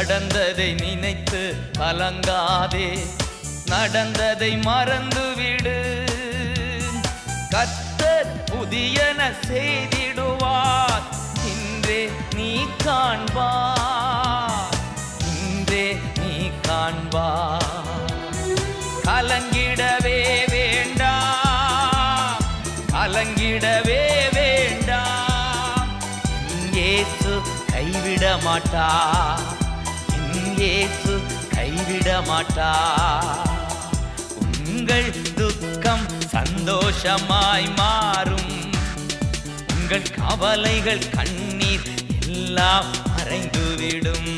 கடந்ததை நினைத்து கலங்காதே, நடந்ததை மறந்துவிடு. கர்த்தர் புதியன செய்திடுவார், இன்றே நீ காண்பார், இன்றே நீ காண்பார். கலங்கிடவே வேண்டாம், கலங்கிடவே வேண்டாம். இயேசு கைவிட மாட்டார், இயேசு கைவிட மாட்டார். உங்கள் துக்கம் சந்தோஷமாய் மாறும், உங்கள் கவலைகள் கண்ணீர் எல்லாம் மறைந்துவிடும்.